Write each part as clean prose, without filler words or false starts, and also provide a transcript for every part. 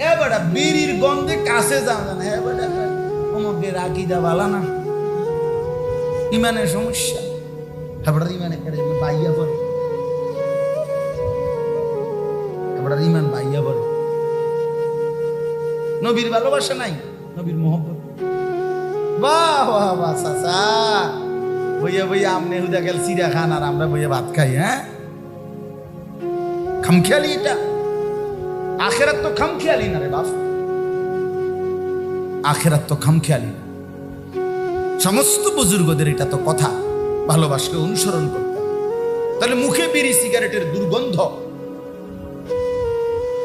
এ বেটা বিড়ির গন্ধে কাছে যাওয়া না। হ্যাঁ বেটা আমাকে রাখি দা বালা না, ইমানের সমস্যা। হ্যাঁ বেটা ইমানে বাইয়া পড়ে, এবার ইমান বাইয়া পড়ে। নবীর ভালোবাসা নাই, নবীর মোহব্বত। বাহ বাহ বাহ চাচা, বইয়া বইয়া আমনে হুদা গেল চিড়া খান আর আমরা বইয়া ভাত খাই। হ্যাঁ খামখেয়ালি এটা। আখেরাত তো খামখেয়ালি না রে বাপ, আখেরাত তো খামখেয়ালি না। সমস্ত বুজুর্গদের এটা তো কথা, ভালোবাসাকে অনুসরণ করতে। তাহলে মুখে বিড়ি সিগারেটের দুর্গন্ধ,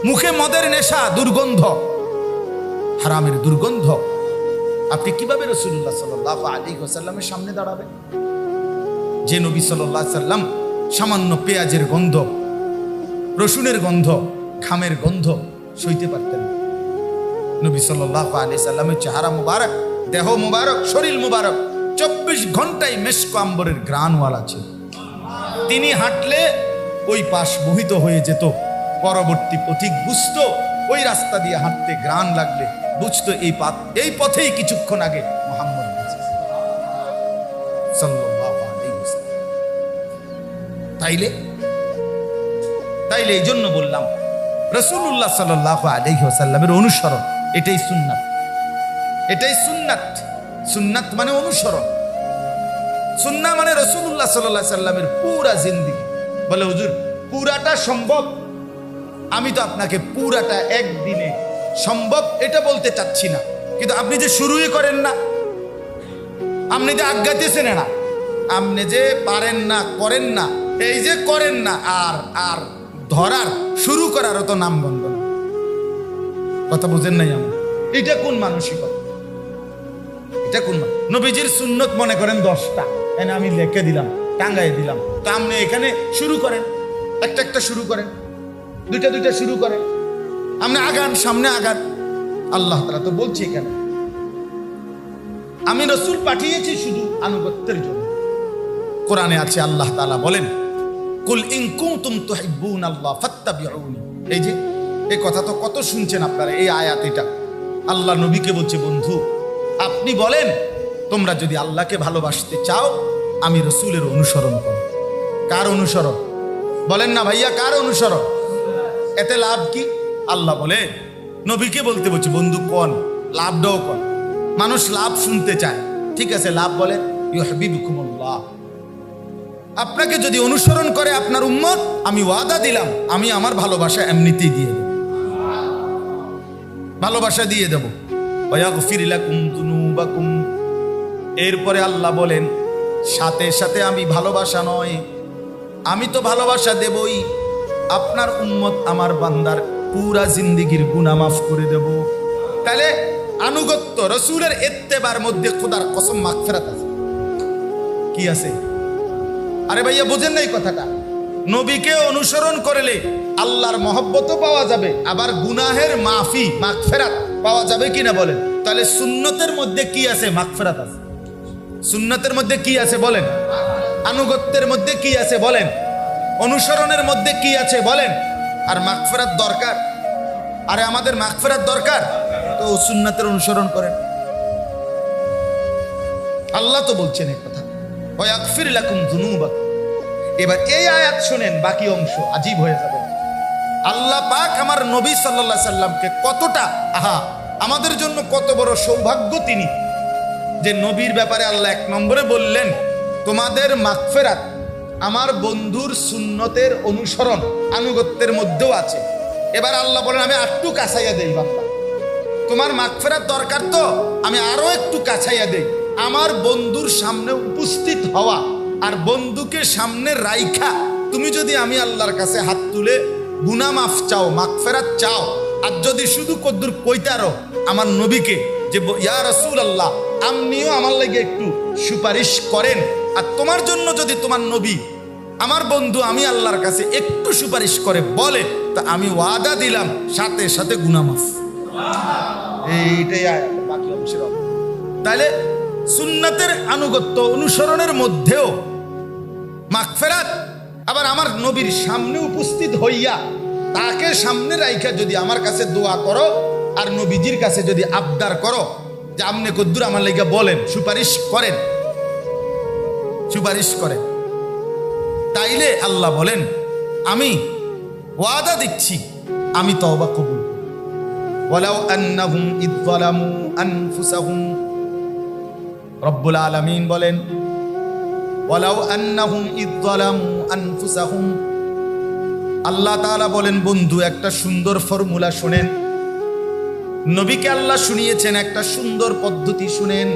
মুখে মদের নেশা দুর্গন্ধ, হারামের দুর্গন্ধ, আপনি কিভাবে রাসূলুল্লাহ সাল্লাল্লাহু আলাইহি ওয়াসাল্লামের সামনে দাঁড়াবেন? যে নবী সাল্লাল্লাহু আলাইহি ওয়াসাল্লাম সামান্য পেঁয়াজের গন্ধ, রসুনের গন্ধ, খামের গন্ধ সইতে পারতেন। নবী সাল্লাল্লাহু আলাইহি ওয়াসাল্লামের চেহারা মুবারক, দেহ মুবারক, শরীর মুবারক 24 ঘন্টায় মেশক আম্বরের ঘ্রাণওয়ালা ছিল। তিনি হাঁটলে ওই পাশ মোহিত হয়ে যেত। পরবর্তী পথিক বুঝতো ওই রাস্তা দিয়ে হাঁটতে ঘ্রাণ লাগলে বুঝতো এই পথেই কিছুক্ষণ আগে মুহাম্মদ সাল্লাল্লাহু আলাইহি ওয়াসাল্লাম। তাইলে এই জন্য বললাম রাসূলুল্লাহ সাল্লাল্লাহু আলাইহি ওয়াসাল্লামের অনুসরণ এটাই সুন্নাত, এটাই সুন্নাত। সুন্নাত মানে অনুসরণ, সুন্নাহ মানে রাসূলুল্লাহ সাল্লাল্লাহু আলাইহি ওয়াসাল্লামের পুরা জিন্দেগি। বলে হুজুর পুরাটা সম্ভব? আমি তো আপনাকে পুরাটা একদিনে সম্ভব এটা বলতে চাচ্ছি না, কিন্তু আপনি যে শুরুই করেন না, আপনি যে আজ্ঞাতেছেন না, আপনি যে পারেন না, করেন না, এই যে করেন না, আর ধরার শুরু করারও তো নাম বন্ধ না। কথা বুঝেন নাই আমার? এটা কোন মানসিকতা? এটা কোন নবীজির সুন্নত মনে করেন 10টা, এনে আমি লিখে দিলাম, টাঙ্গাই দিলাম, তো আপনি এখানে শুরু করেন, একটা একটা শুরু করেন, দুইটা দুইটা শুরু করেন, আপনি আগান, সামনে আগান। আল্লাহ তাআলা তো বলছে এখানে আমি রাসূল পাঠিয়েছি শুধু আনুগত্যের জন্য। কোরআনে আছে আল্লাহ তাআলা বলেন কুল ইন কুনতুম তুহিব্বুনাল্লাহ ফাত্তাবিউনি। এই কথা তো কত শুনছেন আপনারা, এই আয়াত এটা আল্লাহ নবীকে বলছে, বন্ধু আপনি বলেন তোমরা যদি আল্লাহকে ভালোবাসতে চাও আমি রাসূলের অনুসরণ করো। কার অনুসরণ বলেন না ভাইয়া, কার অনুসরণ? এতে লাভ কি? আল্লাহ বলে নবীকে বলতে বলছে, বন্ধু কোন লাভটাও কোন। মানুষ লাভ শুনতে চায়, ঠিক আছে লাভ বলে ইউহিব্বুকুমুল্লাহ। আপনাকে যদি অনুসরণ করে আপনার উম্মত, আমি ওয়াদা দিলাম আমি আমার ভালোবাসা এমনিতেই দিয়ে দেব, ভালোবাসা দিয়ে দেব। ওয়াগফির লাকুম যুনুবাকুম। এরপরে আল্লাহ বলেন সাথে সাথে আমি ভালোবাসা নয়, আমি তো ভালোবাসা দেবই, আপনার উম্মত আমার বান্দার পুরা জিন্দেগীর গুনাহ মাফ করে দেব। তাহলে আনুগত্য রাসূলের ইত্তেবার মধ্যে খোদার কসম মাগফিরাত আছে। কি আছে? আরে ভাইয়া বুঝেন না এই কথাটা? নবীকে অনুসরণ করলে আল্লাহর মহব্বতও পাওয়া যাবে, আবার গুনাহের মাফি মাগফিরাত পাওয়া যাবে কিনা বলেন? তাহলে সুন্নতের মধ্যে কি আছে? মাগফিরাত আছে। সুন্নতের মধ্যে কি আছে বলেন? আনুগত্যের মধ্যে কি আছে বলেন? অনুসরণের মধ্যে কি আছে বলেন? আর মাগফিরাত দরকার। আরে আমাদের মাগফিরাত দরকার, তো সুন্নতের অনুসরণ করেন। আল্লাহ তো বলছেন এই কথা, ওয়াগফির লাকুম যুনুবাকুম। এবার এই আয়াত শুনেন, বাকি অংশ আজীব হয়ে যাবে। আল্লাহ পাক আমার নবী সাল্লাল্লাহু আলাইহি সাল্লামকে কতটা, আমাদের জন্য কত বড় সৌভাগ্য তিনি, যে নবীর ব্যাপারে আল্লাহ 1 নম্বরে বললেন তোমাদের মাগফিরাত আমার বন্ধুর সুন্নতের অনুসরণ আনুগত্যের মধ্যেও আছে। এবার আল্লাহ বলেন আমি আরেকটু কাছাইয়া দেই, বান্দা তোমার মাগফিরাত দরকার তো আমি আরো একটু কাছাইয়া দেই। আমার বন্ধুর সামনে উপস্থিত হওয়া আর বন্ধুকে সামনে রাইখা তুমি যদি আমি আল্লাহর কাছে হাত তুলে গুনাহ মাফ চাও, মাগফিরাত চাও, আর যদি শুধু কদ্দুর কইতারো আমার নবীকে যে ইয়া রাসূলুল্লাহ আপনিও আমার লাগি একটু সুপারিশ করেন, আর তোমার জন্য যদি তোমার নবী আমার বন্ধু আমি আল্লাহর কাছে একটু সুপারিশ করে বলে, তা আমি ওয়াদা দিলাম সাথে সাথে গুনাহ মাফ। এইটাই আয়াতের বাকি অংশের অর্থ। তাহলে সুন্নতের আনুগত্য অনুসরণের মধ্যেও মাগফিরাত, আবার আমার নবীর সামনে উপস্থিত হইয়া তাকে সামনে রাইখা যদি আমার কাছে দোয়া করো আর নবীজির কাছে যদি আবদার করো যে আপনি কদ্দুর আমার লাইগা বলেন, সুপারিশ করেন, সুপারিশ করেন, তাইলে আল্লাহ বলেন আমি ওয়াদা দিচ্ছি আমি তওবা কবুল করব। ওয়ালাউ আন্নাহুম ইয যালামু আনফুসাহুম, রব্বুল আলামিন বলেন ওয়ালাউ আন্নাহুম ইয যালামু আনফুসাহুম, আল্লাহ তাআলা বলেন বন্ধু একটা সুন্দর ফর্মুলা শুনেন, নবীকে আল্লাহ শুনিয়েছেন একটা সুন্দর পদ্ধতি শুনেন।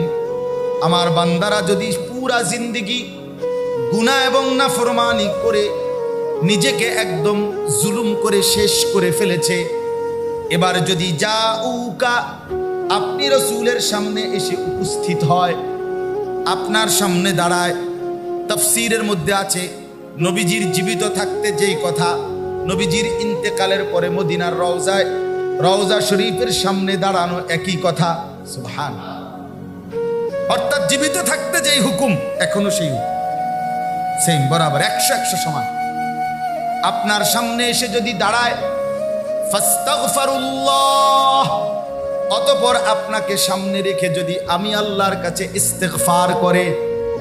আমার বান্দারা যদি পুরা জিন্দেগি গুনাহ এবং নাফরমানি করে নিজেকে একদম জুলুম করে শেষ করে ফেলেছে, এবার যদি জাউকা আপনি রাসূলের সামনে এসে উপস্থিত হয়, আপনার সামনে দাঁড়ায়, তাফসীরের মধ্যে আছে নবীজির জীবিত থাকতে যেই কথা, নবীজির ইন্তেকালের পরে মদিনার রওজায় রওজা শরীফের সামনে দাঁড়ানো একই কথা, সুবহানাল্লাহ। অর্থাৎ জীবিত থাকতে যেই হুকুম এখনো সেই হুকুম, সেম বরাবর 100 সমান। আপনার সামনে এসে যদি দাঁড়ায় ফাস্তাগফিরুল্লাহ, অতঃপর আপনাকে সামনে রেখে যদি আমি আল্লাহর কাছে ইস্তিগফার করে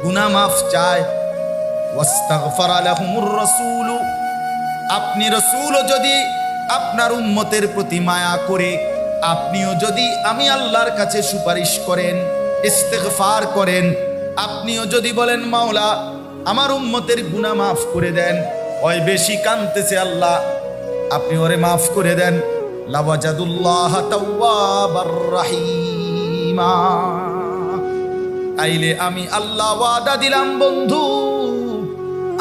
গুনাহ মাফ চায়, ওয়াস্তাগফারা লাহুমুর রাসূল, আপনি রাসূলও যদি আপনার উম্মতের প্রতি মায়া করে আপনিও যদি আমি আল্লাহর কাছে সুপারিশ করেন, ইস্তিগফার করেন, আপনিও যদি বলেন মাওলা আমার উম্মতের গুনাহ মাফ করে দেন, ওই বেশি কাঁদতেছে আল্লাহ আপনি ওরে মাফ করে দেন, লাওয়াজাদুল্লাহ তাওয়াবার রাহিমা, তাইলে আমি আল্লাহ ওয়াদা দিলাম বন্ধু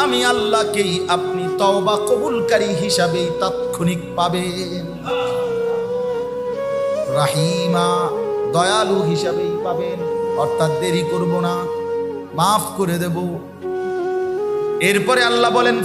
আমি আল্লাহকেই আপনি তওবা কবুলকারী হিসাবেই তাৎক্ষণিক পাবেন, রাহিমা দয়ালু হিসাবেই পাবেন, অর্থাৎ দেরি করব না, মাফ করে দেব। এরপরে আল্লাহ বলেন